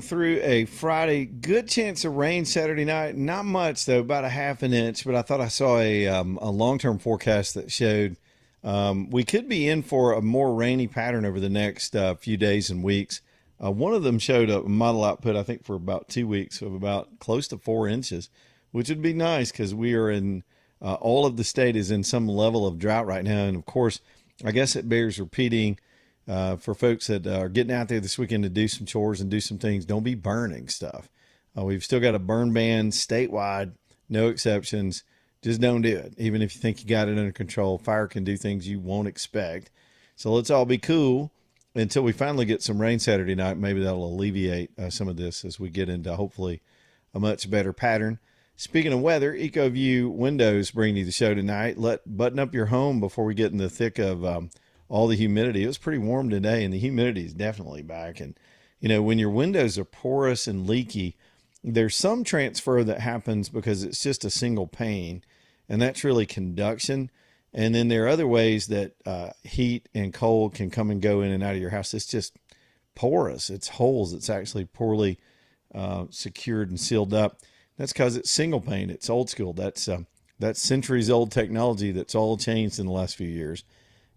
Through a Friday, good chance of rain Saturday night. Not much though, about a half an inch. But I thought I saw a long-term forecast that showed we could be in for a more rainy pattern over the next few days and weeks. One of them showed a model output, I think, for about 2 weeks of about close to 4 inches, which would be nice because we are in all of the state is in some level of drought right now, and of course, I guess it bears repeating for folks that are getting out there this weekend to do some chores and do some things. Don't be burning stuff. We've still got a burn ban statewide, no exceptions. Just don't do it. Even if you think you got it under control, fire can do things you won't expect. So let's all be cool until we finally get some rain Saturday night. Maybe that'll alleviate some of this as we get into hopefully a much better pattern. Speaking of weather, EcoView Windows bring you the show tonight. Button up your home before we get in the thick of all the humidity. It was pretty warm today, and the humidity is definitely back. And, you know, when your windows are porous and leaky, there's some transfer that happens because it's just a single pane, and that's really conduction. And then there are other ways that heat and cold can come and go in and out of your house. It's just porous. It's holes. It's actually poorly secured and sealed up. That's because it's single pane. It's old school. That's centuries old technology that's all changed in the last few years.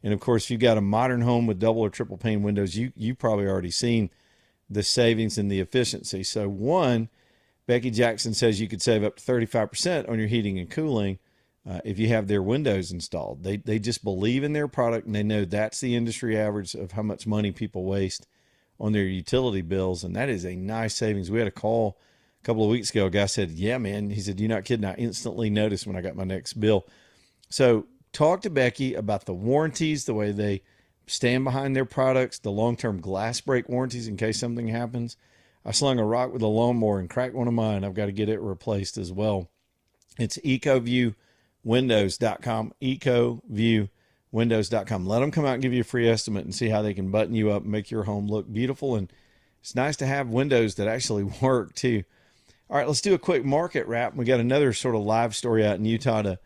And of course, if you've got a modern home with double or triple pane windows, you probably already seen the savings and the efficiency. So one, Becky Jackson says you could save up to 35% on your heating and cooling if you have their windows installed. They just believe in their product, and they know that's the industry average of how much money people waste on their utility bills. And that is a nice savings. We had a call a couple of weeks ago. A guy said, yeah, man. He said, you're not kidding. I instantly noticed when I got my next bill. So talk to Becky about the warranties, the way they stand behind their products, the long-term glass break warranties in case something happens. I slung a rock with a lawnmower and cracked one of mine. I've got to get it replaced as well. It's ecoviewwindows.com, ecoviewwindows.com. Let them come out and give you a free estimate and see how they can button you up and make your home look beautiful. And it's nice to have windows that actually work too. All right, let's do a quick market wrap. We got another sort of live story out in Utah to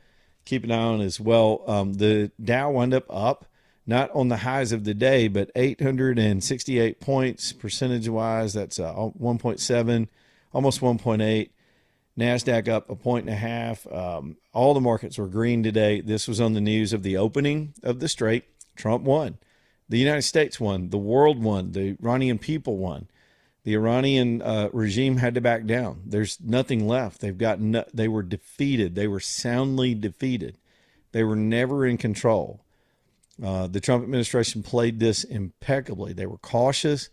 keep an eye on as well. The Dow wound up, not on the highs of the day, but 868 points percentage-wise. That's 1.7, almost 1.8. NASDAQ up 1.5. All the markets were green today. This was on the news of the opening of the Strait. Trump won. The United States won. The world won. The Iranian people won. The Iranian regime had to back down. There's nothing left. They were defeated. They were soundly defeated. They were never in control. The Trump administration played this impeccably. They were cautious.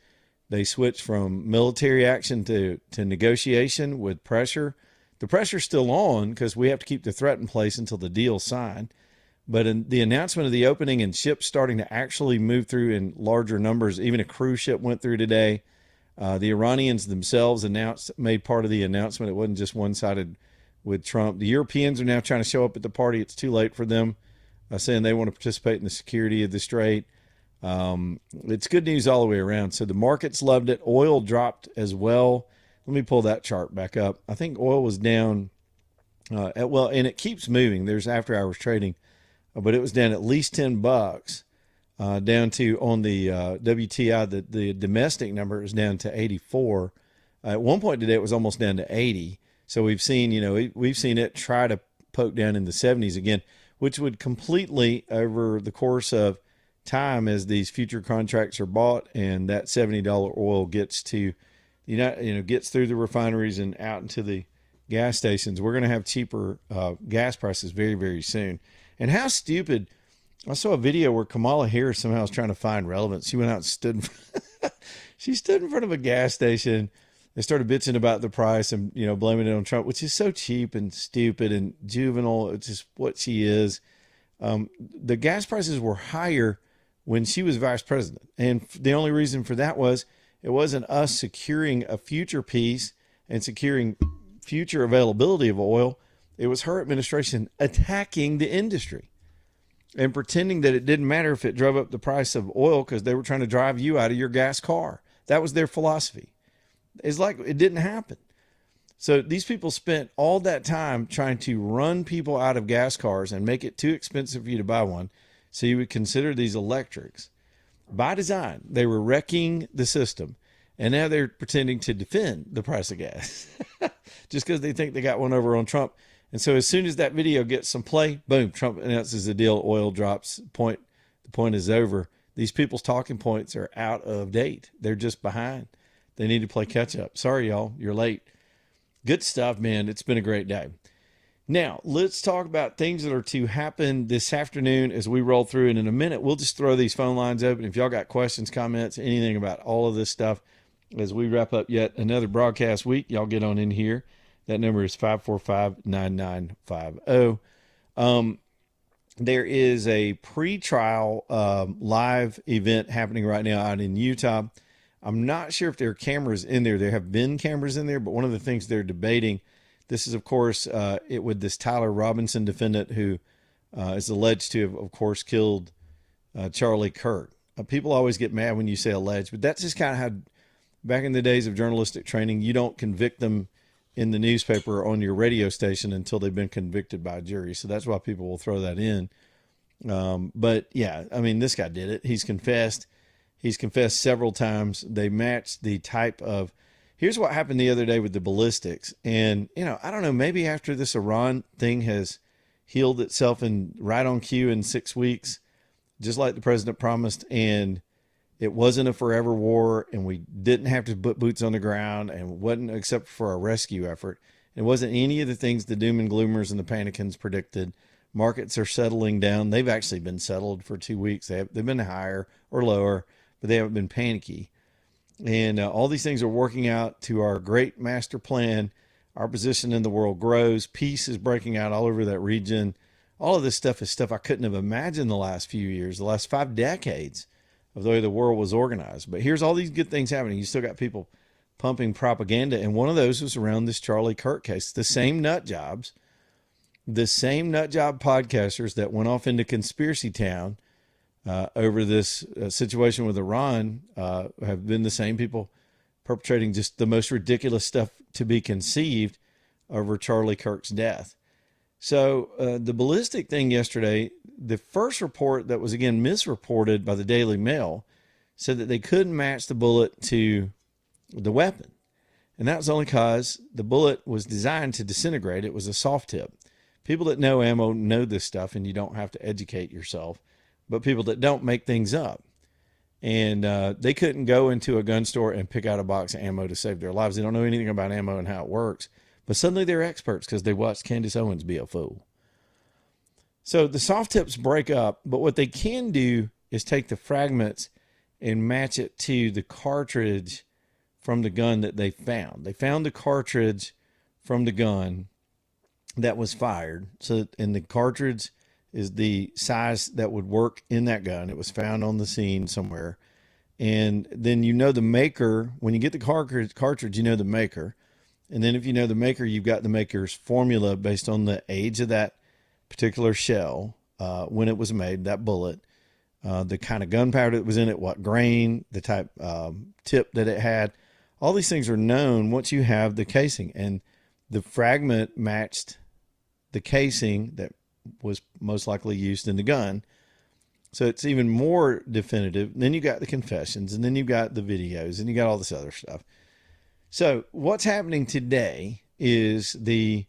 They switched from military action to negotiation with pressure. The pressure's still on because we have to keep the threat in place until the deal's signed. But in the announcement of the opening and ships starting to actually move through in larger numbers, even a cruise ship went through today. The Iranians themselves made part of the announcement. It wasn't just one-sided with Trump. The Europeans are now trying to show up at the party. It's too late for them, saying they want to participate in the security of the Strait. It's good news all the way around. So the markets loved it. Oil dropped as well. Let me pull that chart back up. I think oil was down, and it keeps moving. There's after-hours trading, but it was down at least $10. Down to on the WTI, the domestic number is down to 84. At one point today, it was almost down to 80. So we've seen it try to poke down in the 70s again, which would completely, over the course of time, as these future contracts are bought and that $70 oil gets to, gets through the refineries and out into the gas stations, we're going to have cheaper gas prices very, very soon. And how stupid. I saw a video where Kamala Harris somehow was trying to find relevance. She went out and she stood in front of a gas station and started bitching about the price and, blaming it on Trump, which is so cheap and stupid and juvenile. It's just what she is. The gas prices were higher when she was vice president. And the only reason for that was it wasn't us securing a future peace and securing future availability of oil. It was her administration attacking the industry and pretending that it didn't matter if it drove up the price of oil because they were trying to drive you out of your gas car. That was their philosophy. It's like it didn't happen. So these people spent all that time trying to run people out of gas cars and make it too expensive for you to buy one. So you would consider these electrics. By design, they were wrecking the system. And now they're pretending to defend the price of gas just because they think they got one over on Trump. And so as soon as that video gets some play, boom, Trump announces the deal, oil drops, the point is over. These people's talking points are out of date. They're just behind. They need to play catch up. Sorry, y'all, you're late. Good stuff, man. It's been a great day. Now, let's talk about things that are to happen this afternoon as we roll through. And in a minute, we'll just throw these phone lines open. If y'all got questions, comments, anything about all of this stuff, as we wrap up yet another broadcast week, y'all get on in here. That number is 545-9950. There is a pre-trial live event happening right now out in Utah. I'm not sure if there are cameras in there. There have been cameras in there, but one of the things they're debating, this is, of course, with this Tyler Robinson defendant who is alleged to have, of course, killed Charlie Kirk. People always get mad when you say alleged, but that's just kind of how, back in the days of journalistic training, you don't convict them in the newspaper or on your radio station until they've been convicted by a jury. So that's why people will throw that in. But yeah, I mean, this guy did it. He's confessed. He's confessed several times. They matched the type of, here's what happened the other day with the ballistics. And, you know, I don't know, maybe after this Iran thing has healed itself in right on cue in 6 weeks, just like the president promised, and it wasn't a forever war, and we didn't have to put boots on the ground, and wasn't except for a rescue effort. It wasn't any of the things the doom and gloomers and the panicans predicted. Markets are settling down. They've actually been settled for 2 weeks. They've been higher or lower, but they haven't been panicky. And all these things are working out to our great master plan. Our position in the world grows. Peace is breaking out all over that region. All of this stuff is stuff I couldn't have imagined the last few years, the last 5 decades of the way the world was organized. But here's all these good things happening. You still got people pumping propaganda. And one of those was around this Charlie Kirk case. The same nut jobs, the same nut job podcasters that went off into conspiracy town over this situation with Iran have been the same people perpetrating just the most ridiculous stuff to be conceived over Charlie Kirk's death. So the ballistic thing yesterday, the first report that was, again, misreported by the Daily Mail said that they couldn't match the bullet to the weapon. And that was only because the bullet was designed to disintegrate. It was a soft tip. People that know ammo know this stuff, and you don't have to educate yourself. But people that don't make things up. And they couldn't go into a gun store and pick out a box of ammo to save their lives. They don't know anything about ammo and how it works. But suddenly they're experts because they watched Candace Owens be a fool. So the soft tips break up, but what they can do is take the fragments and match it to the cartridge from the gun that they found. They found the cartridge from the gun that was fired. So, and the cartridge is the size that would work in that gun. It was found on the scene somewhere. And then you know the maker. When you get the cartridge, you know the maker. And then if you know the maker, you've got the maker's formula based on the age of that particular shell, when it was made, that bullet, the kind of gunpowder that was in it, what grain, the type tip that it had. All these things are known once you have the casing. And the fragment matched the casing that was most likely used in the gun. So it's even more definitive. Then you got the confessions, and then you got the videos, and you got all this other stuff. So what's happening today is the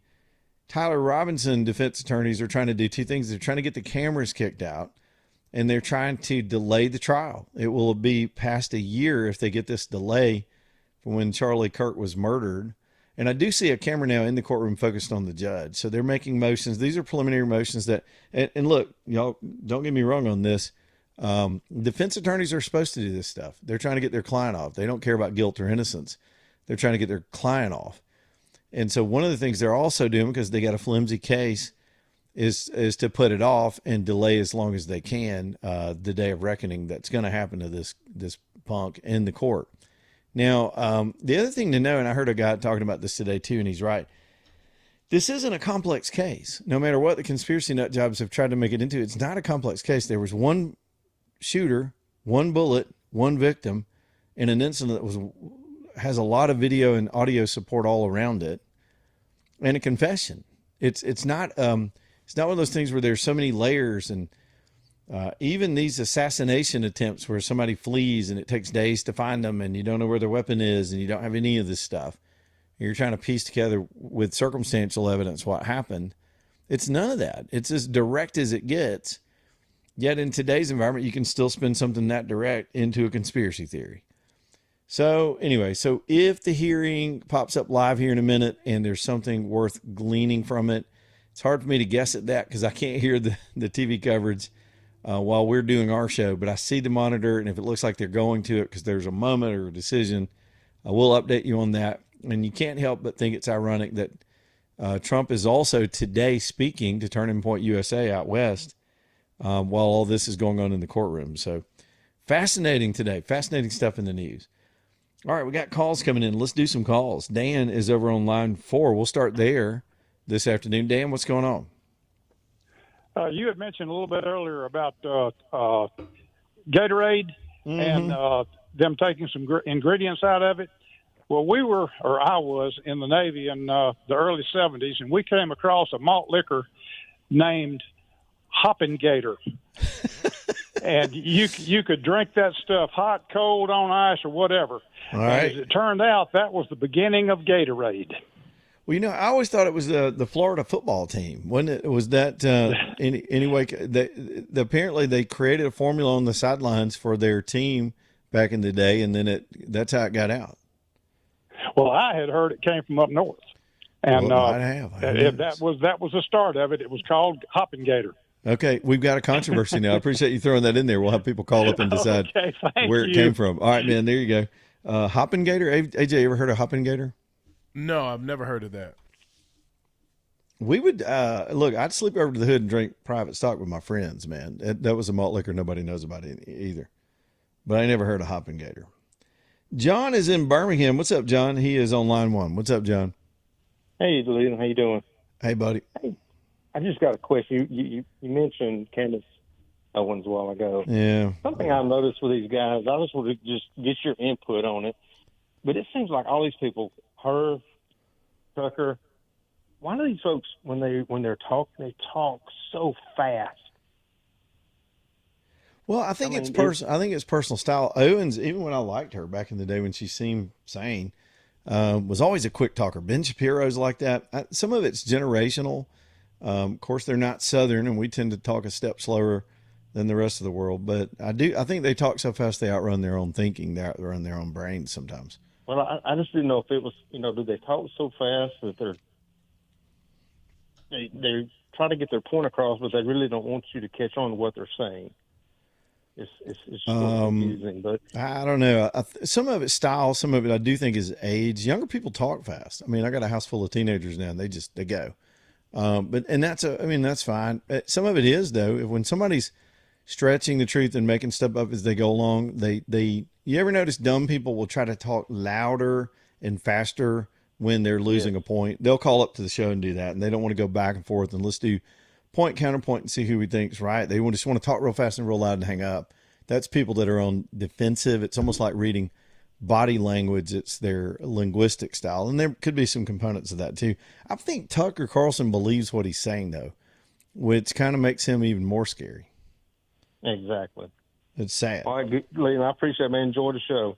Tyler Robinson defense attorneys are trying to do two things. They're trying to get the cameras kicked out, and they're trying to delay the trial. It will be past a year if they get this delay from when Charlie Kirk was murdered. And I do see a camera now in the courtroom focused on the judge. So they're making motions. These are preliminary motions that, and look, y'all, don't get me wrong on this. Defense attorneys are supposed to do this stuff. They're trying to get their client off. They don't care about guilt or innocence. They're trying to get their client off. And so one of the things they're also doing, because they got a flimsy case, is to put it off and delay as long as they can the day of reckoning that's going to happen to this punk in the court. Now, the other thing to know, and I heard a guy talking about this today too, and he's right. This isn't a complex case. No matter what the conspiracy nut jobs have tried to make it into, it's not a complex case. There was one shooter, one bullet, one victim, in an incident that has a lot of video and audio support all around it, and a confession. It's not one of those things where there's so many layers and Even these assassination attempts where somebody flees and it takes days to find them and you don't know where their weapon is and you don't have any of this stuff. You're trying to piece together with circumstantial evidence what happened. It's none of that. It's as direct as it gets. Yet in today's environment, you can still spin something that direct into a conspiracy theory. So anyway, so if the hearing pops up live here in a minute and there's something worth gleaning from it, it's hard for me to guess at that because I can't hear the TV coverage while we're doing our show, but I see the monitor, and if it looks like they're going to it because there's a moment or a decision, we'll update you on that. And you can't help but think it's ironic that Trump is also today speaking to Turning Point USA out west while all this is going on in the courtroom. So fascinating today. Fascinating stuff in the news. All right, we got calls coming in. Let's do some calls. Dan is over on line 4. We'll start there this afternoon. Dan, what's going on? You had mentioned a little bit earlier about Gatorade and them taking some ingredients out of it. Well, I was in the Navy in the early 70s, and we came across a malt liquor named Hoppin' Gator. And you could drink that stuff hot, cold, on ice, or whatever. All right. And as it turned out, that was the beginning of Gatorade. Well, you know, I always thought it was the Florida football team. Wasn't it? Was that anyway? Apparently they created a formula on the sidelines for their team back in the day, and then that's how it got out. Well, I had heard it came from up north, and that was the start of it. It was called Hoppin' Gator. Okay, we've got a controversy now. I appreciate you throwing that in there. We'll have people call up and decide where it came from. All right, man, there you go. Hoppin' Gator. AJ, ever heard of Hoppin' Gator? No, I've never heard of that. We would look. I'd sleep over to the hood and drink private stock with my friends. Man, that was a malt liquor nobody knows about either. But I never heard of Hoppin' Gator. John is in Birmingham. What's up, John? He is on line 1. What's up, John? Hey, Leland. How you doing? Hey, buddy. Hey, I just got a question. You mentioned Candace Owens a while ago. Yeah. Something I noticed with these guys, I just want to just get your input on it. But it seems like all these people, her, Tucker, why do these folks, when they're talking, they talk so fast? Well, I think it's personal style. Owens, even when I liked her back in the day when she seemed sane, was always a quick talker. Ben Shapiro's like that. Some of it's generational. Of course, they're not Southern, and we tend to talk a step slower than the rest of the world. But I think they talk so fast they outrun their own thinking. They outrun their own brains sometimes. Well, I just didn't know if it was, do they talk so fast that they try to get their point across, but they really don't want you to catch on to what they're saying. It's just confusing, but I don't know. Some of it's style, some of it I do think is age. Younger people talk fast. I mean, I got a house full of teenagers now, and they go. That's fine. Some of it is though. When somebody's stretching the truth and making stuff up as they go along, you ever notice dumb people will try to talk louder and faster when they're losing a point? They'll call up to the show and do that, and they don't want to go back and forth and let's do point, counterpoint, and see who we think's right. They just want to talk real fast and real loud and hang up. That's people that are on defensive. It's almost like reading body language. It's their linguistic style. And there could be some components of that too. I think Tucker Carlson believes what he's saying though, which kind of makes him even more scary. Exactly. It's sad. All right, Lee, I appreciate it, man. Enjoy the show.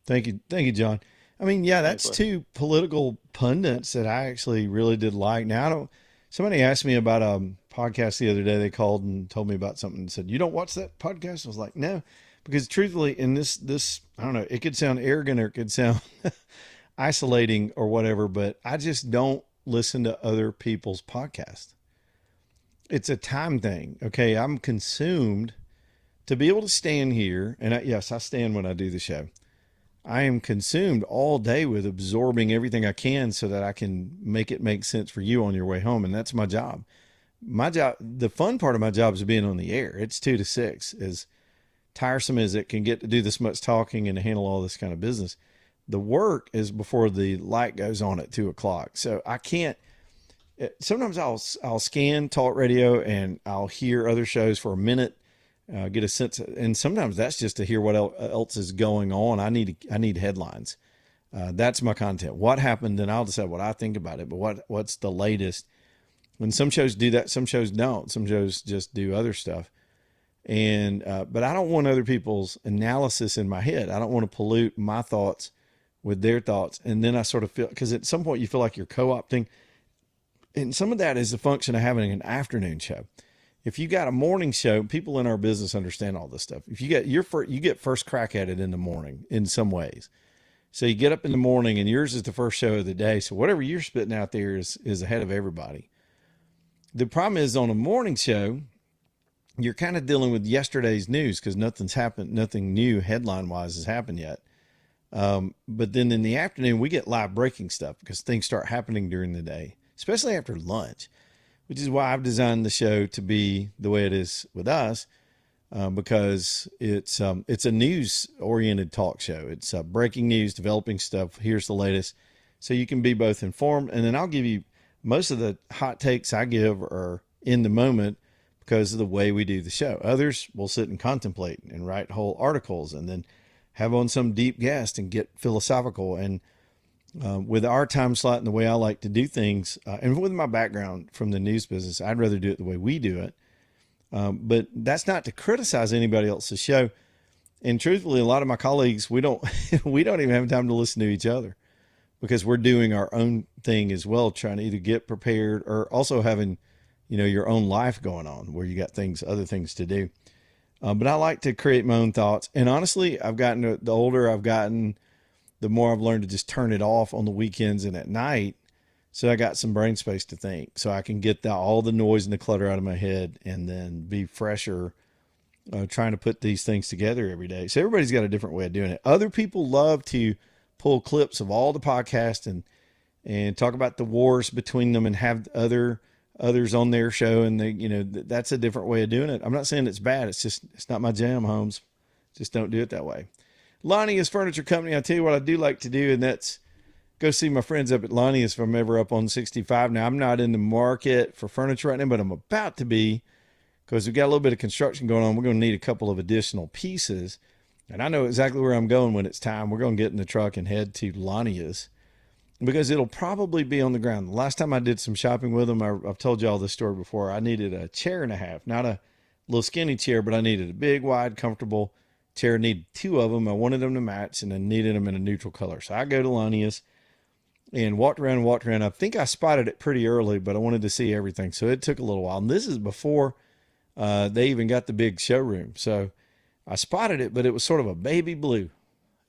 Thank you, John. I mean, yeah, that's two political pundits that I actually really did like. Now, somebody asked me about a podcast the other day. They called and told me about something and said, "You don't watch that podcast?" I was like, "No," because truthfully, in this, I don't know, it could sound arrogant or it could sound isolating or whatever, but I just don't listen to other people's podcasts. It's a time thing. Okay. I'm consumed to be able to stand here. And I stand when I do the show. I am consumed all day with absorbing everything I can so that I can make it make sense for you on your way home. And that's my job. The fun part of my job is being on the air. It's 2 to 6, as tiresome as it can get to do this much talking and to handle all this kind of business. The work is before the light goes on at 2:00. So I can't, sometimes I'll scan talk radio and I'll hear other shows for a minute, get a sense, and sometimes that's just to hear what else is going on. I need headlines. That's my content. What happened, and I'll decide what I think about it. But what's the latest? When some shows do that, some shows don't. Some shows just do other stuff. And but I don't want other people's analysis in my head. I don't want to pollute my thoughts with their thoughts. And then I sort of feel, because at some point you feel like you're co-opting, and some of that is the function of having an afternoon show. If you got a morning show, people in our business understand all this stuff. If you get you get first crack at it in the morning in some ways. So you get up in the morning and yours is the first show of the day. So whatever you're spitting out there is ahead of everybody. The problem is on a morning show, you're kind of dealing with yesterday's news because nothing's happened, nothing new headline wise has happened yet. But then in the afternoon, we get live breaking stuff because things start happening during the day, especially after lunch, which is why I've designed the show to be the way it is with us, because it's a news oriented talk show. It's breaking news, developing stuff. Here's the latest. So you can be both informed, and then I'll give you most of the hot takes I give are in the moment because of the way we do the show. Others will sit and contemplate and write whole articles and then have on some deep guest and get philosophical. And with our time slot and the way I like to do things, and with my background from the news business, I'd rather do it the way we do it. But that's not to criticize anybody else's show. And truthfully, a lot of my colleagues, we don't even have time to listen to each other because we're doing our own thing as well, trying to either get prepared or also having, your own life going on where you got other things to do. But I like to create my own thoughts. And honestly, the older I've gotten, the more I've learned to just turn it off on the weekends and at night. So I got some brain space to think, so I can get all the noise and the clutter out of my head and then be fresher, trying to put these things together every day. So everybody's got a different way of doing it. Other people love to pull clips of all the podcasts and talk about the wars between them and have others on their show. And that's a different way of doing it. I'm not saying it's bad. It's not my jam, Holmes. Just don't do it that way. Lonnie's Furniture Company. I'll tell you what I do like to do, and that's go see my friends up at Lonnie's if I'm ever up on 65. Now, I'm not in the market for furniture right now, but I'm about to be because we've got a little bit of construction going on. We're going to need a couple of additional pieces, and I know exactly where I'm going when it's time. We're going to get in the truck and head to Lonnie's because it'll probably be on the ground. The last time I did some shopping with them, I've told you all this story before. I needed a chair and a half, not a little skinny chair, but I needed a big, wide, comfortable chair. I needed two of them. I wanted them to match, and I needed them in a neutral color. So I go to Lonnie's and walked around. I think I spotted it pretty early, but I wanted to see everything. So it took a little while. And this is before they even got the big showroom. So I spotted it, but it was sort of a baby blue.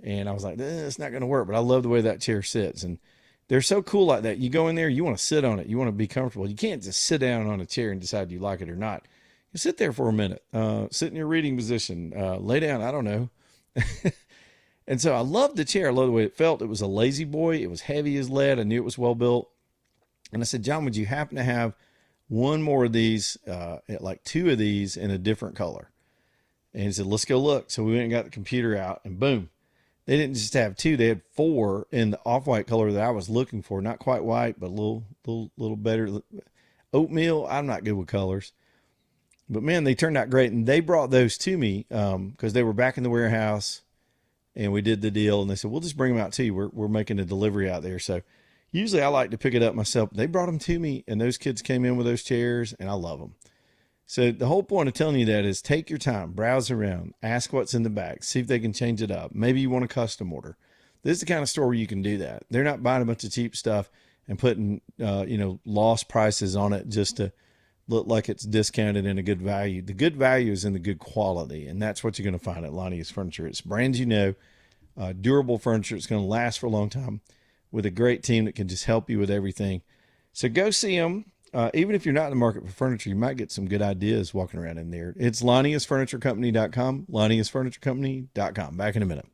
And I was like, it's not going to work. But I love the way that chair sits. And they're so cool like that. You go in there, you want to sit on it. You want to be comfortable. You can't just sit down on a chair and decide you like it or not. You sit there for a minute, sit in your reading position, lay down. I don't know. And so I loved the chair. I love the way it felt. It was a lazy boy. It was heavy as lead. I knew it was well built. And I said, John, would you happen to have one more of these, like two of these in a different color? And he said, let's go look. So we went and got the computer out, and boom. They didn't just have two. They had four in the off-white color that I was looking for. Not quite white, but a little better. Oatmeal, I'm not good with colors. But, man, they turned out great. And they brought those to me because they were back in the warehouse. And we did the deal, and they said, we'll just bring them out to you. We're making a delivery out there. So usually I like to pick it up myself. They brought them to me, and those kids came in with those chairs, and I love them. So the whole point of telling you that is take your time, browse around, ask what's in the back, see if they can change it up. Maybe you want a custom order. This is the kind of store where you can do that. They're not buying a bunch of cheap stuff and putting, lost prices on it just to look like it's discounted and a good value. The good value is in the good quality, and that's what you're going to find at Lonnie's Furniture. It's brands durable furniture. It's going to last for a long time with a great team that can just help you with everything. So go see them. Even if you're not in the market for furniture, you might get some good ideas walking around in there. It's Lonnie'sFurnitureCompany.com, Lonnie'sFurnitureCompany.com. Back in a minute.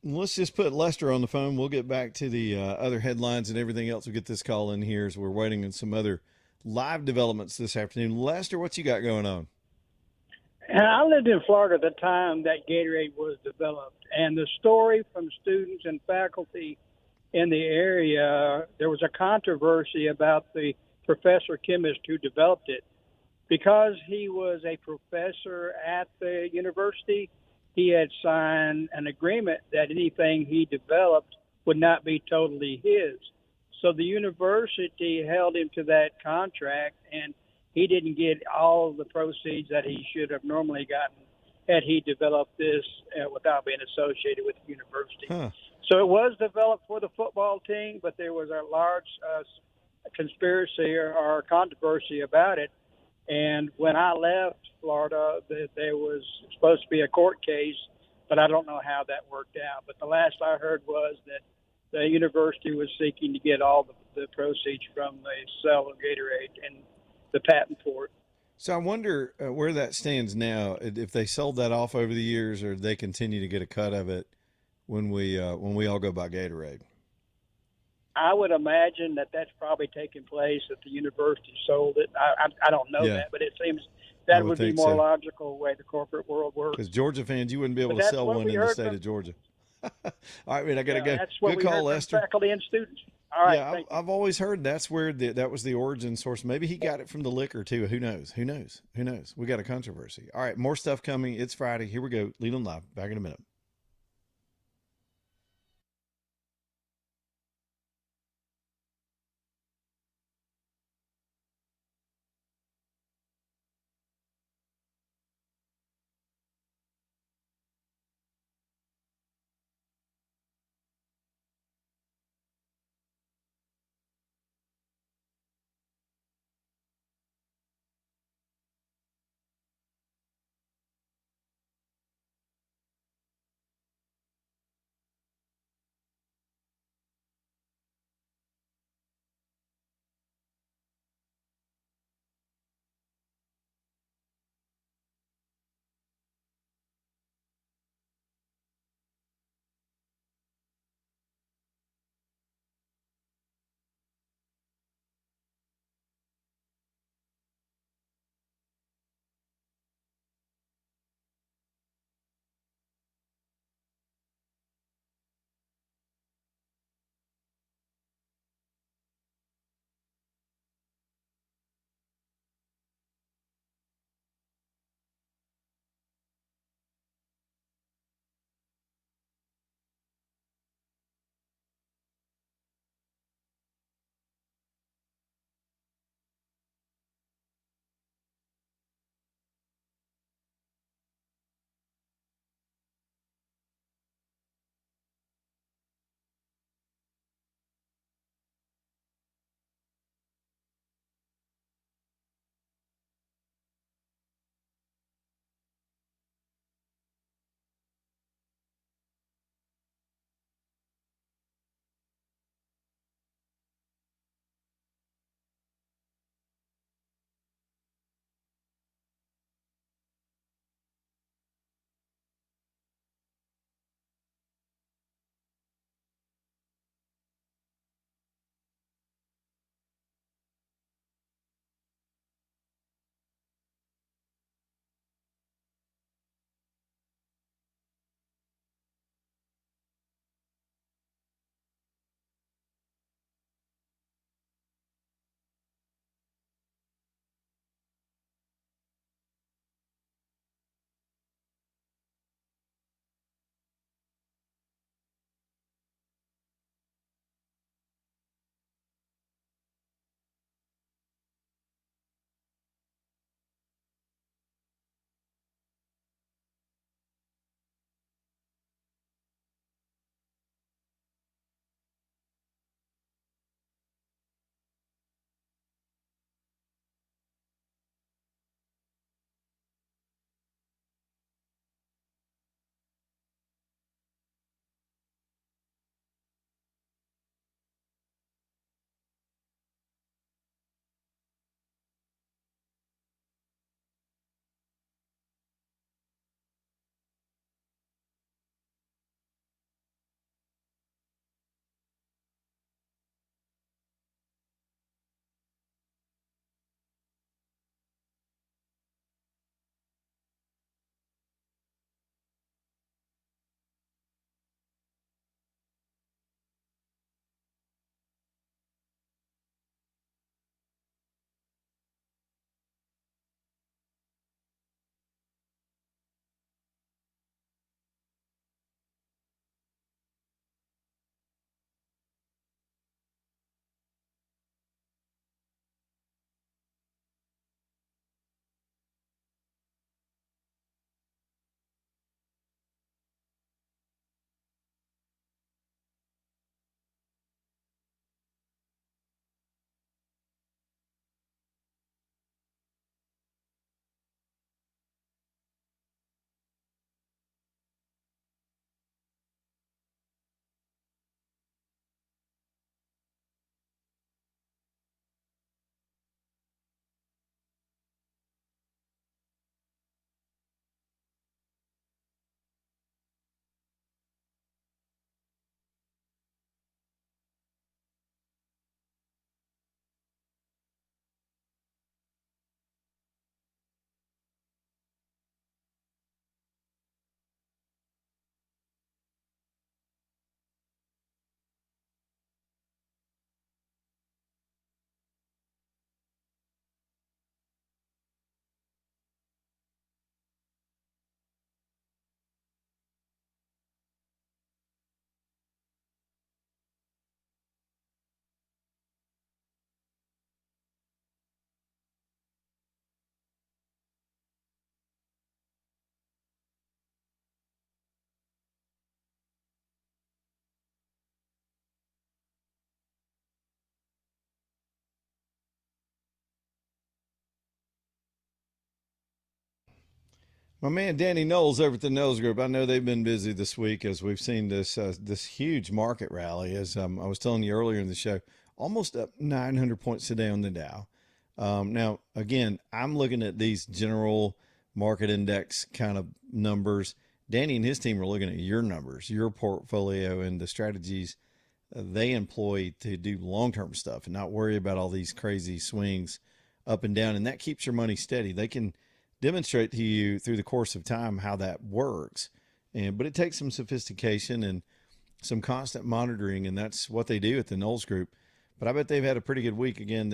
Let's just put Lester on the phone. We'll get back to the other headlines and everything else. We'll get this call in here as we're waiting on some other live developments this afternoon. Lester, what you got going on? And I lived in Florida at the time that Gatorade was developed. And the story from students and faculty in the area, there was a controversy about the professor chemist who developed it. Because he was a professor at the university, he had signed an agreement that anything he developed would not be totally his. So the university held him to that contract, and he didn't get all of the proceeds that he should have normally gotten had he developed this without being associated with the university. Huh. So it was developed for the football team, but there was a large conspiracy or controversy about it. And when I left Florida, there was supposed to be a court case, but I don't know how that worked out. But the last I heard was that the university was seeking to get all the proceeds from the sale of Gatorade and the patent for it. So I wonder where that stands now. If they sold that off over the years, or they continue to get a cut of it when we all go buy Gatorade. I would imagine that that's probably taking place at the university sold it. I don't know that, but it seems that would be more logical way the corporate world works. Because Georgia fans, you wouldn't be able to sell one in the state of Georgia. All right, man, I got to go. That's what Good call, Lester. Faculty and students. All right. Yeah, I've always heard that's where that was the origin source. Maybe he got it from the liquor too. Who knows? Who knows? Who knows? We got a controversy. All right, more stuff coming. It's Friday. Here we go. Leland Live. Back in a minute. My man Danny Knowles over at the Knowles Group. I know they've been busy this week as we've seen this huge market rally. As I was telling you earlier in the show, almost up 900 points today on the Dow. Now, again, I'm looking at these general market index kind of numbers. Danny and his team are looking at your numbers, your portfolio, and the strategies they employ to do long-term stuff and not worry about all these crazy swings up and down. And that keeps your money steady. They can demonstrate to you through the course of time how that works. But it takes some sophistication and some constant monitoring, and that's what they do at the Knowles Group. But I bet they've had a pretty good week. Again,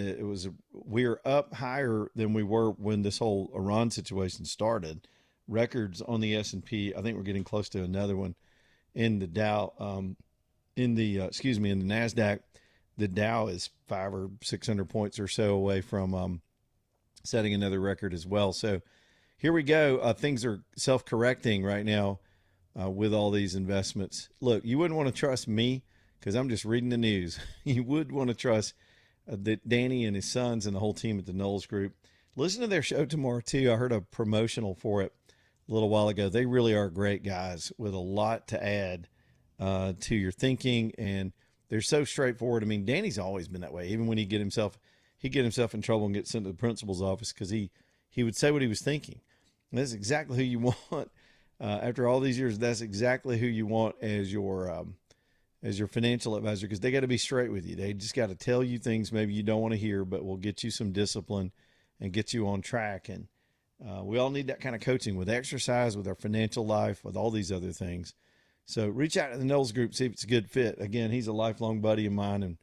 we're up higher than we were when this whole Iran situation started. Records on the S&P. I think we're getting close to another one in the Dow. In the NASDAQ. The Dow is 500 or 600 points or so away from setting another record as well. So here we go. Things are self-correcting right now with all these investments. Look, you wouldn't want to trust me because I'm just reading the news. You would want to trust that Danny and his sons and the whole team at the Knowles Group. Listen to their show tomorrow, too. I heard a promotional for it a little while ago. They really are great guys with a lot to add to your thinking, and they're so straightforward. I mean, Danny's always been that way. Even when he'd get himself in trouble and get sent to the principal's office because he would say what he was thinking. And that's exactly who you want. After all these years, that's exactly who you want as your financial advisor, because they got to be straight with you. They just got to tell you things maybe you don't want to hear, but will get you some discipline and get you on track. And we all need that kind of coaching with exercise, with our financial life, with all these other things. So reach out to the Knowles Group, see if it's a good fit. Again, he's a lifelong buddy of mine, and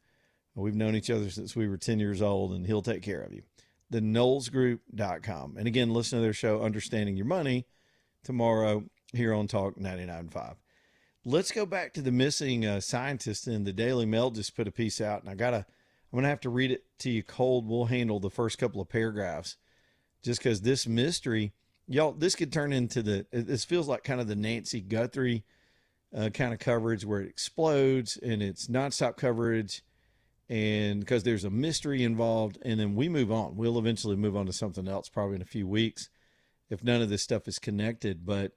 we've known each other since we were 10 years old, and he'll take care of you. TheKnowlesGroup.com. And again, listen to their show, Understanding Your Money, tomorrow here on Talk 99.5. Let's go back to the missing scientist. And the Daily Mail just put a piece out, and I'm going to have to read it to you cold. We'll handle the first couple of paragraphs just because this mystery, y'all, this could turn into this feels like kind of the Nancy Guthrie kind of coverage where it explodes and it's nonstop coverage, and because there's a mystery involved, and then we move on. We'll eventually move on to something else probably in a few weeks if none of this stuff is connected. But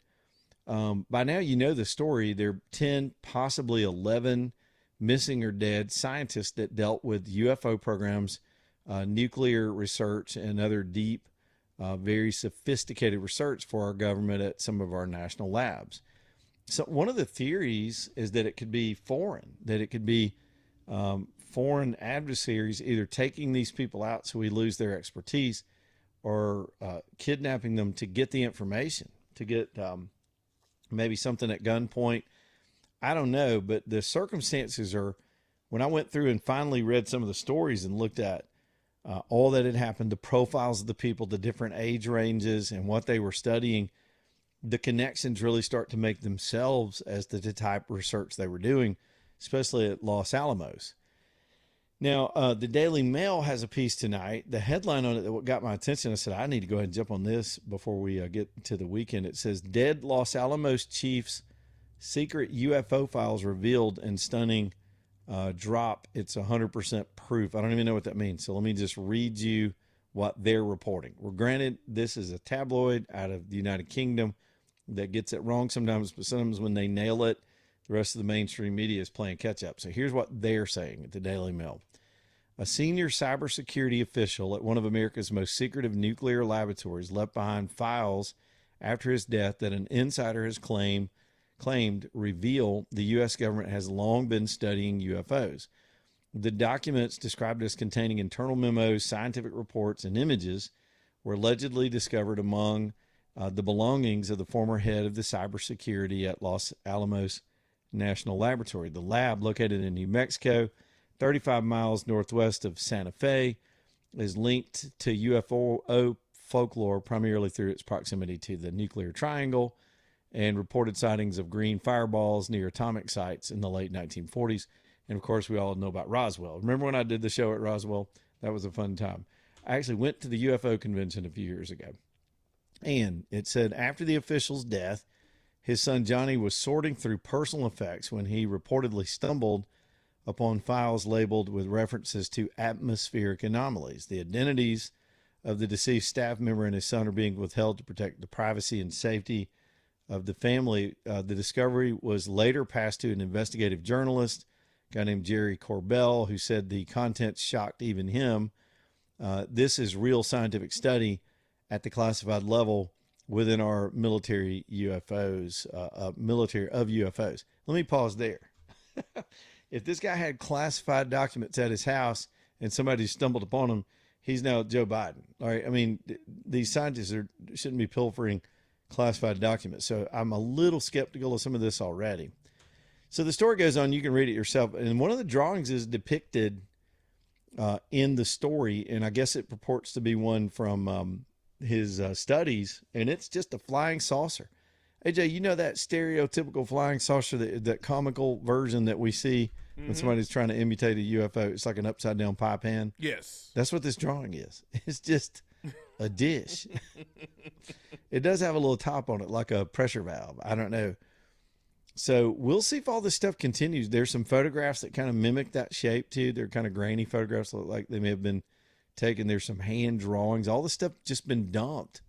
by now you know the story. There are 10, possibly 11 missing or dead scientists that dealt with UFO programs, nuclear research, and other deep, very sophisticated research for our government at some of our national labs. So one of the theories is that it could be foreign, that it could be foreign adversaries either taking these people out so we lose their expertise, or kidnapping them to get the information, to get maybe something at gunpoint. I don't know, but the circumstances are, when I went through and finally read some of the stories and looked at all that had happened, the profiles of the people, the different age ranges, and what they were studying, the connections really start to make themselves as to the type of research they were doing, especially at Los Alamos. Now, the Daily Mail has a piece tonight. The headline on it that got my attention, I said, I need to go ahead and jump on this before we get to the weekend. It says, Dead Los Alamos Chief's Secret UFO Files Revealed in Stunning Drop. It's 100% proof. I don't even know what that means. So let me just read you what they're reporting. Well, granted, this is a tabloid out of the United Kingdom that gets it wrong sometimes, but sometimes when they nail it, the rest of the mainstream media is playing catch up. So here's what they're saying at the Daily Mail. A senior cybersecurity official at one of America's most secretive nuclear laboratories left behind files after his death that an insider has claimed reveal the U.S. government has long been studying UFOs. The documents, described as containing internal memos, scientific reports, and images, were allegedly discovered among the belongings of the former head of the cybersecurity at Los Alamos National Laboratory. The lab, located in New Mexico, 35 miles northwest of Santa Fe, is linked to UFO folklore primarily through its proximity to the nuclear triangle and reported sightings of green fireballs near atomic sites in the late 1940s. And, of course, we all know about Roswell. Remember when I did the show at Roswell? That was a fun time. I actually went to the UFO convention a few years ago. And it said after the official's death, his son Johnny was sorting through personal effects when he reportedly stumbled upon files labeled with references to atmospheric anomalies. The identities of the deceased staff member and his son are being withheld to protect the privacy and safety of the family. The discovery was later passed to an investigative journalist, a guy named Jerry Corbell, who said the contents shocked even him. This is real scientific study at the classified level within our military UFOs, military of UFOs. Let me pause there. If this guy had classified documents at his house and somebody stumbled upon him, he's now Joe Biden. All right. I mean, these scientists shouldn't be pilfering classified documents. So I'm a little skeptical of some of this already. So the story goes on. You can read it yourself. And one of the drawings is depicted in the story. And I guess it purports to be one from his studies. And it's just a flying saucer. AJ, you know that stereotypical flying saucer, that comical version that we see when somebody's trying to imitate a UFO? It's like an upside down pie pan. Yes. That's what this drawing is. It's just a dish. It does have a little top on it, like a pressure valve. I don't know. So we'll see if all this stuff continues. There's some photographs that kind of mimic that shape too. They're kind of grainy photographs, look like they may have been taken. There's some hand drawings. All this stuff just been dumped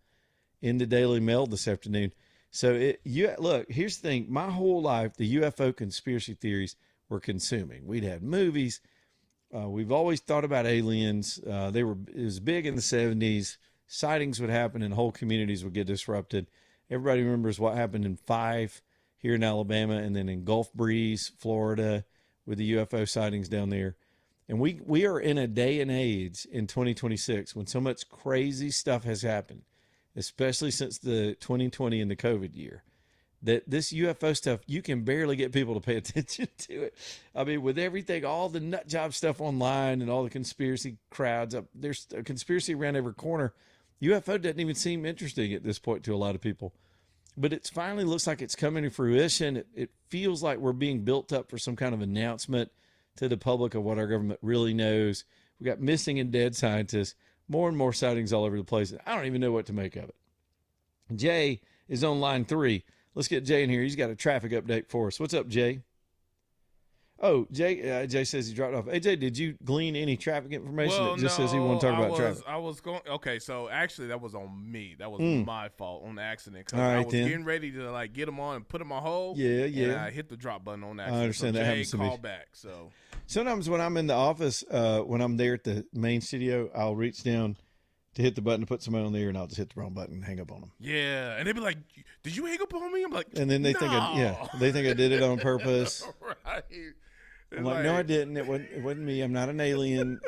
in the Daily Mail this afternoon. So look, here's the thing. My whole life, the UFO conspiracy theories were consuming. We'd had movies. We've always thought about aliens. It was big in the 70s. Sightings would happen and whole communities would get disrupted. Everybody remembers what happened in Fife here in Alabama, and then in Gulf Breeze, Florida, with the UFO sightings down there. And we are in a day and age in 2026 when so much crazy stuff has happened, especially since the 2020 and the COVID year, that this UFO stuff, you can barely get people to pay attention to it. I mean, with everything, all the nut job stuff online and all the conspiracy crowds, there's a conspiracy around every corner. UFO doesn't even seem interesting at this point to a lot of people. But it finally looks like it's coming to fruition. It feels like we're being built up for some kind of announcement to the public of what our government really knows. We got missing and dead scientists, more and more sightings all over the place. I don't even know what to make of it. Jay is on line 3. Let's get Jay in here. He's got a traffic update for us. What's up, Jay? Oh, Jay says he dropped off. AJ, did you glean any traffic information? Well, It just says he want to talk about traffic. I was going. Okay, so actually, that was on me. That was my fault on accident. Cause All right, I was then. getting ready to get them on and put them on hold. Yeah. And I hit the drop button on accident. I understand so that Jay happens to me. called back. So Sometimes when I'm in the office, when I'm there at the main studio, I'll reach down to hit the button to put somebody on the air, and I'll just hit the wrong button and hang up on them. yeah, and they'd be like, "Did you hang up on me?" I'm like, And then they think I did it on purpose. Right. I'm like, no, I didn't. It wasn't me. I'm not an alien.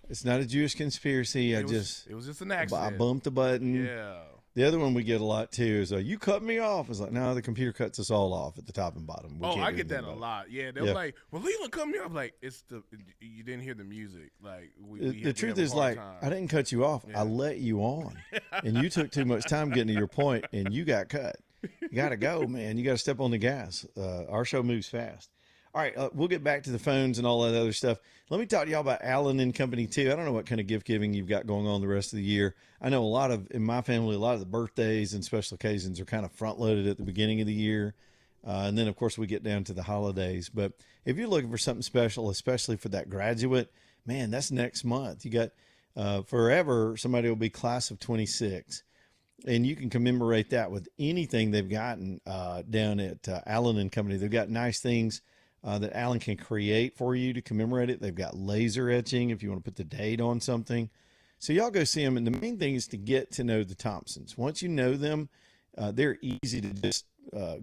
It's not a Jewish conspiracy. It was just an accident. I bumped the button. Yeah. The other one we get a lot too is, you cut me off. It's like, no, the computer cuts us all off at the top and bottom. We can't I do get that anything a about lot. Yeah, they're like, "Well, Leland, come here." I'm like, you didn't hear the music. Like, the truth is, like, I didn't cut you off. I let you on, and you took too much time getting to your point, and you got cut. You got to go, man. You got to step on the gas. Our show moves fast. All right, we'll get back to the phones and all that other stuff. Let me talk to y'all about Allen and Company too. I don't know what kind of gift giving you've got going on the rest of the year. I know in my family, a lot of the birthdays and special occasions are kind of front loaded at the beginning of the year. And then of course we get down to the holidays. But if you're looking for something special, especially for that graduate, man, that's next month. You got forever, somebody will be class of 26. And you can commemorate that with anything they've gotten down at Allen and Company. They've got nice things that Allen can create for you to commemorate it. They've got laser etching if you want to put the date on something. So y'all go see them. And the main thing is to get to know the Thompsons. Once you know them, they're easy to just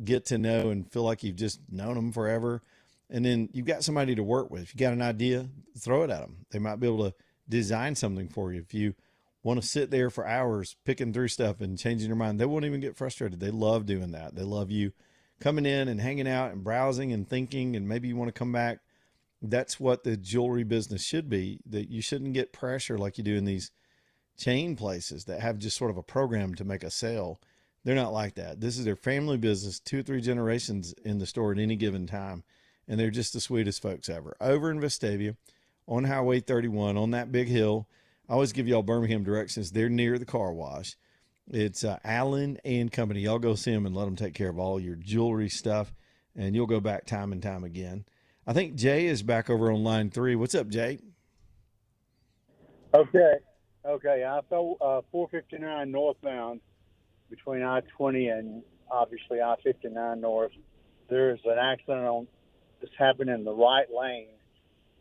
get to know and feel like you've just known them forever. And then you've got somebody to work with. If you got an idea, throw it at them. They might be able to design something for you. If you want to sit there for hours picking through stuff and changing your mind, they won't even get frustrated. They love doing that. They love you coming in and hanging out and browsing and thinking, and maybe you want to come back. That's what the jewelry business should be, that you shouldn't get pressure like you do in these chain places that have just sort of a program to make a sale. They're not like that. This is their family business, 2 or 3 generations in the store at any given time. And they're just the sweetest folks ever. Over in Vestavia on Highway 31 on that big hill. I always give y'all Birmingham directions. They're near the car wash. It's Allen and Company. Y'all go see them and let them take care of all your jewelry stuff, and you'll go back time and time again. I think Jay is back over on line 3. What's up, Jay? Okay. Okay, I fell 459 northbound between I-20 and obviously I-59 north. There's an accident that's happened in the right lane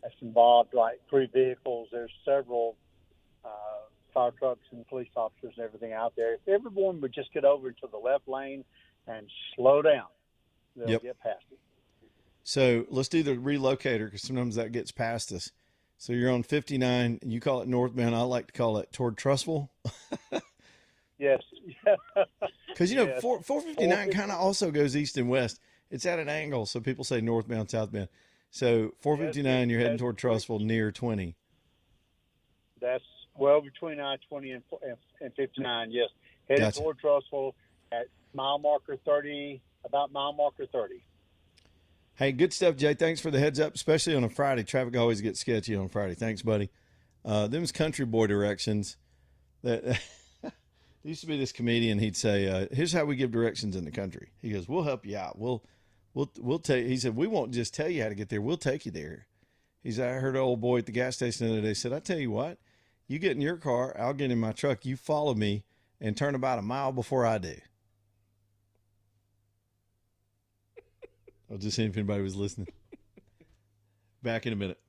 that's involved like 3 vehicles. There's several fire trucks and police officers and everything out there. If everyone would just get over to the left lane and slow down, they'll Yep. get past it. So let's do the relocator because sometimes that gets past us. So you're on 59. You call it northbound. I like to call it toward Trustful. Yes. Because, you know, Yes. 459 kind of also goes east and west. It's at an angle. So people say northbound, southbound. So 459, you're heading toward Trustful near 20. That's well between I-20 and 59, yes. Headed Gotcha. toward Trussville at mile marker 30, about mile marker 30. Hey, good stuff, Jay. Thanks for the heads up, especially on a Friday. Traffic always gets sketchy on Friday. Thanks, buddy. Them's country boy directions. That there used to be this comedian. He'd say, "Here's how we give directions in the country." He goes, "We'll help you out. We'll tell you." He said, "We won't just tell you how to get there. We'll take you there." He said, "I heard an old boy at the gas station the other day said, I tell you what, you get in your car, I'll get in my truck. You follow me and turn about a mile before I do." I was just seeing if anybody was listening. Back in a minute.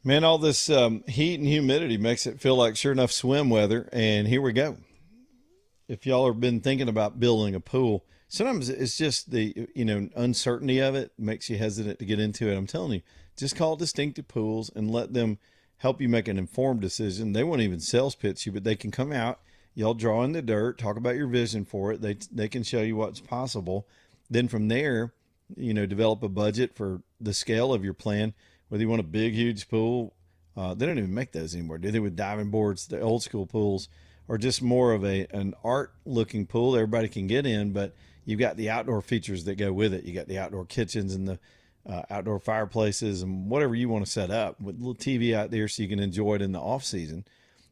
Man, all this heat and humidity makes it feel like sure enough swim weather. And here we go. if y'all have been thinking about building a pool, sometimes it's just the, uncertainty of it makes you hesitant to get into it. I'm telling you, just call Distinctive Pools and let them help you make an informed decision. They won't even sales pitch you, but they can come out, y'all draw in the dirt, talk about your vision for it. They can show you what's possible. Then from there, develop a budget for the scale of your plan, whether you want a big, huge pool. They don't even make those anymore, do they? With diving boards, the old school pools, or just more of an art looking pool that everybody can get in, but you've got the outdoor features that go with it. You got the outdoor kitchens and the outdoor fireplaces and whatever you want to set up with a little TV out there so you can enjoy it in the off season.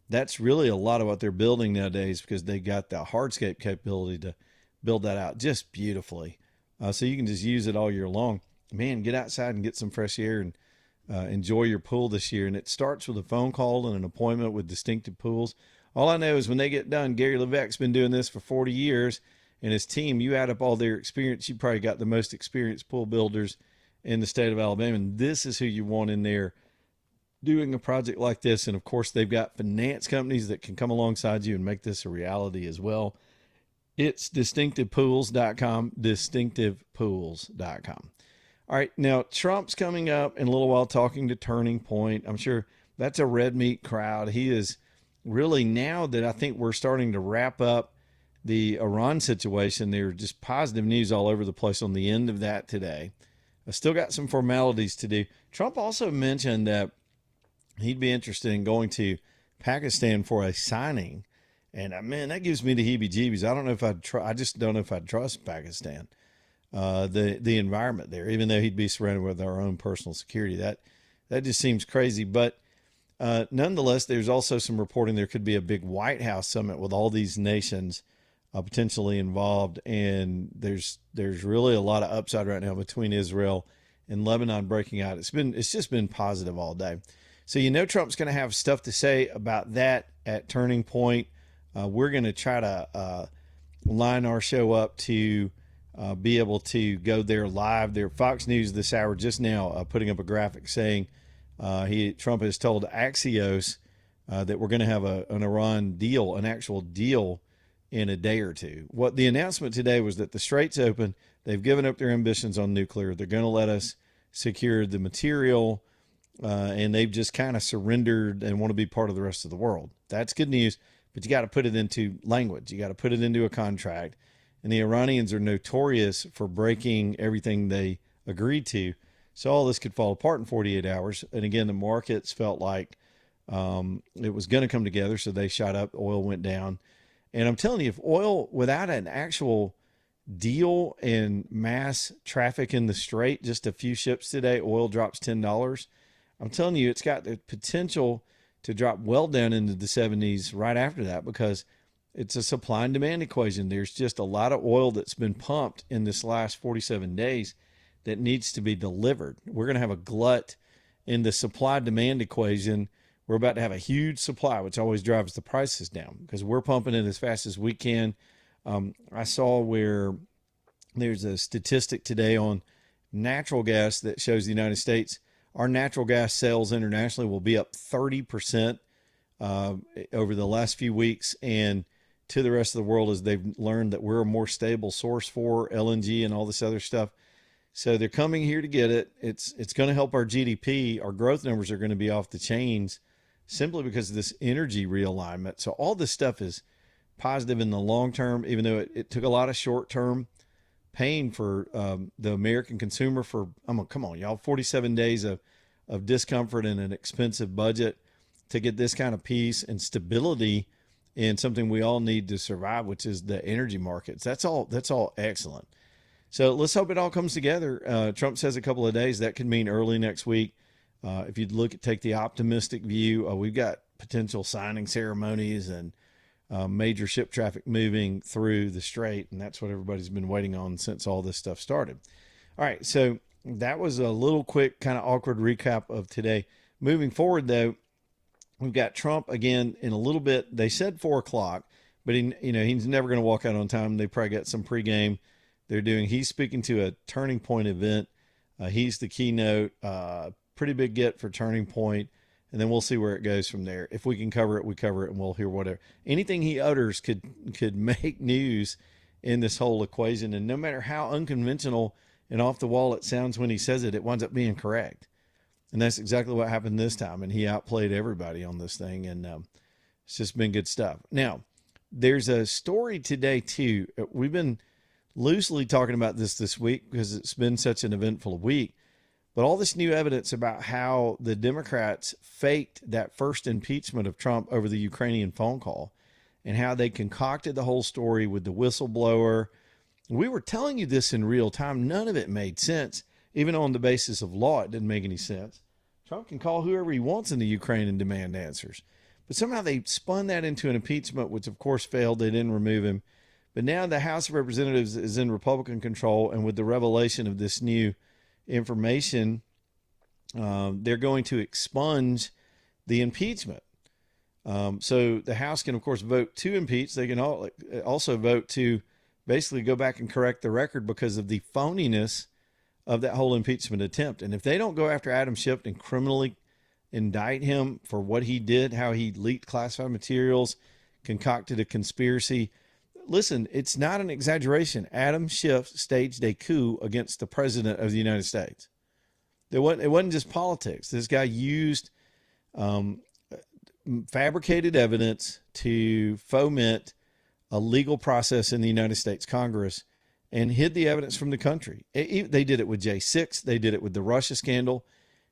That's really a lot of what they're building nowadays, because they got the hardscape capability to build that out just beautifully. So you can just use it all year long. Man, get outside and get some fresh air and enjoy your pool this year. And it starts with a phone call and an appointment with Distinctive Pools. All I know is when they get done, Gary Levesque's been doing this for 40 years, and his team, you add up all their experience, you probably got the most experienced pool builders in the state of Alabama. And this is who you want in there doing a project like this. And of course, they've got finance companies that can come alongside you and make this a reality as well. It's distinctivepools.com, distinctivepools.com. All right, now Trump's coming up in a little while talking to Turning Point. I'm sure that's a red meat crowd. He is really, now that I think we're starting to wrap up the Iran situation, there's just positive news all over the place on the end of that today. I still got some formalities to do. Trump also mentioned that he'd be interested in going to Pakistan for a signing. And man, that gives me the heebie-jeebies. I don't know if I just don't know if I'd trust Pakistan, the environment there, even though he'd be surrounded with our own personal security. That just seems crazy. But nonetheless, there's also some reporting there could be a big White House summit with all these nations potentially involved. And there's really a lot of upside right now between Israel and Lebanon breaking out. It's just been positive all day. So Trump's going to have stuff to say about that at Turning Point. We're going to try to line our show up to be able to go there live. There, Fox News this hour just now putting up a graphic saying Trump has told Axios that we're going to have an Iran deal, an actual deal, in a day or two. What the announcement today was that the Strait's open. They've given up their ambitions on nuclear. They're going to let us secure the material, and they've just kind of surrendered and want to be part of the rest of the world. That's good news, but you got to put it into language. You got to put it into a contract. And the Iranians are notorious for breaking everything they agreed to. So all this could fall apart in 48 hours. And again, the markets felt like it was going to come together, so they shot up. Oil went down. And I'm telling you, if oil, without an actual deal and mass traffic in the Strait, just a few ships today, oil drops $10. I'm telling you, it's got the potential to drop well down into the 70s right after that, because it's a supply and demand equation. There's just a lot of oil that's been pumped in this last 47 days that needs to be delivered. We're going to have a glut in the supply demand equation. We're about to have a huge supply, which always drives the prices down because we're pumping it as fast as we can. I saw where there's a statistic today on natural gas that shows the United States, our natural gas sales internationally will be up 30% over the last few weeks, and to the rest of the world, as they've learned that we're a more stable source for LNG and all this other stuff. So they're coming here to get it. It's going to help our GDP. Our growth numbers are going to be off the chains simply because of this energy realignment. So all this stuff is positive in the long term, even though it took a lot of short-term pain for the American consumer for, come on, y'all, 47 days of discomfort and an expensive budget to get this kind of peace and stability in something we all need to survive, which is the energy markets. That's all excellent. So let's hope it all comes together. Trump says a couple of days. That could mean early next week. If you take the optimistic view, we've got potential signing ceremonies and major ship traffic moving through the Strait, and that's what everybody's been waiting on since all this stuff started. All right, so that was a little quick, kind of awkward recap of today. Moving forward, though, we've got Trump again in a little bit. They said 4 o'clock, but he's never going to walk out on time. They probably got some pregame they're doing. He's speaking to a Turning Point event. He's the keynote. Pretty big get for Turning Point. and then we'll see where it goes from there. If we can cover it, we cover it, and we'll hear whatever. Anything he utters could make news in this whole equation, and no matter how unconventional and off the wall it sounds when he says it, it winds up being correct. And that's exactly what happened this time, and he outplayed everybody on this thing, and it's just been good stuff. Now, there's a story today, too. We've been loosely talking about this week because it's been such an eventful week. But all this new evidence about how the Democrats faked that first impeachment of Trump over the Ukrainian phone call and how they concocted the whole story with the whistleblower. We were telling you this in real time. None of it made sense. Even on the basis of law, it didn't make any sense. Trump can call whoever he wants in the Ukraine and demand answers. But somehow they spun that into an impeachment, which of course failed. They didn't remove him. But now the House of Representatives is in Republican control, and with the revelation of this new information, they're going to expunge the impeachment. So the House can, of course, vote to impeach. They can also vote to basically go back and correct the record because of the phoniness of that whole impeachment attempt. And if they don't go after Adam Schiff and criminally indict him for what he did, how he leaked classified materials, concocted a conspiracy. Listen, it's not an exaggeration. Adam Schiff staged a coup against the president of the United States. It wasn't just politics. This guy used fabricated evidence to foment a legal process in the United States Congress and hid the evidence from the country. They did it with J6. They did it with the Russia scandal.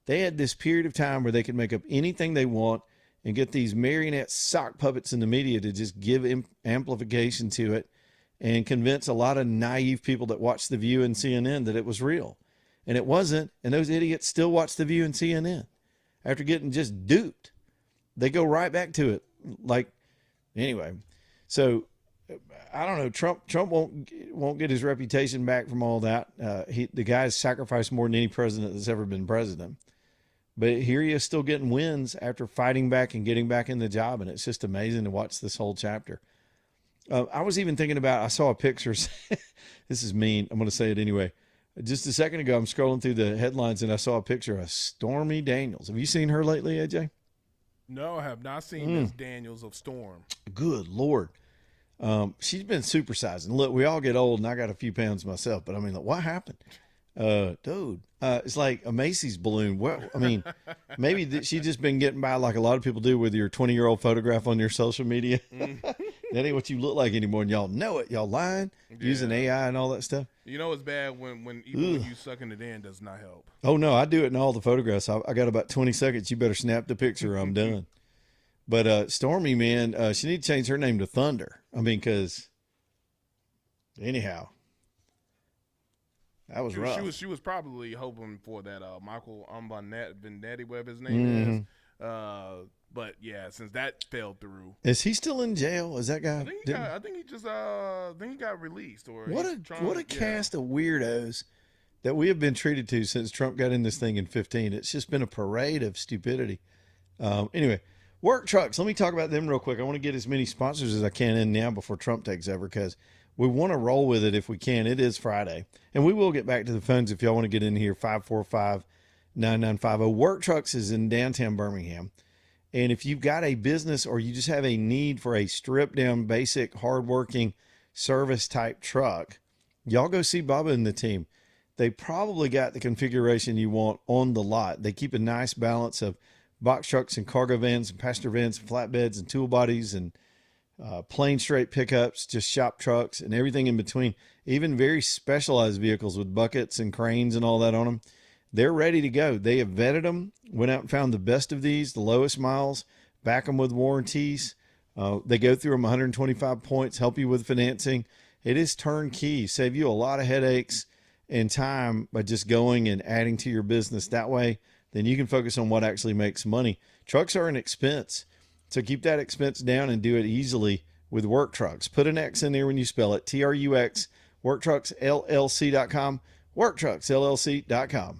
They had this period of time where they could make up anything they want and get these marionette sock puppets in the media to just give amplification to it and convince a lot of naive people that watch The View and CNN that it was real. And it wasn't, and those idiots still watch The View and CNN. After getting just duped, they go right back to it. Anyway, so I don't know. Trump won't get his reputation back from all that. The guy's sacrificed more than any president that's ever been president. But here he is still getting wins after fighting back and getting back in the job. And it's just amazing to watch this whole chapter. I was even thinking about, I saw a picture. This is mean. I'm going to say it anyway. Just a second ago, I'm scrolling through the headlines and I saw a picture of Stormy Daniels. Have you seen her lately, AJ? No, I have not seen Miss Daniels of Storm. Good Lord. She's been supersizing. Look, we all get old and I got a few pounds myself, but I mean, what happened? Dude, it's like a Macy's balloon. Well, I mean, maybe she just been getting by like a lot of people do with your 20-year-old photograph on your social media. That ain't what you look like anymore. And y'all know it. Y'all lying, using AI and all that stuff. You know, it's bad when you sucking it in does not help. Oh no, I do it in all the photographs. I got about 20 seconds. You better snap the picture or I'm done. But Stormy, man, she need to change her name to Thunder. I mean, because anyhow, that was rough. She was probably hoping for that Michael Vendetti, whatever his name is. But yeah, since that fell through, is he still in jail? Is that guy? I think he got released. Or what a cast of weirdos that we have been treated to since Trump got in this thing in 2015. It's just been a parade of stupidity. Anyway. Work trucks. Let me talk about them real quick. I want to get as many sponsors as I can in now before Trump takes over because we want to roll with it if we can. It is Friday. And we will get back to the phones if y'all want to get in here, 545-9950. Work Trucks is in downtown Birmingham. And if you've got a business or you just have a need for a stripped down, basic, hardworking service type truck, y'all go see Bubba and the team. They probably got the configuration you want on the lot. They keep a nice balance of box trucks and cargo vans and passenger vans and flatbeds and tool bodies and plain straight pickups, just shop trucks and everything in between, even very specialized vehicles with buckets and cranes and all that on them. They're ready to go. They have vetted them, went out and found the best of these, the lowest miles, back them with warranties. They go through them 125 points, help you with financing. It is turnkey, save you a lot of headaches and time by just going and adding to your business that way. Then you can focus on what actually makes money. Trucks are an expense, so keep that expense down and do it easily with Work Trucks. Put an X in there when you spell it, TRUX, WorkTrucksLLC.com, WorkTrucksLLC.com.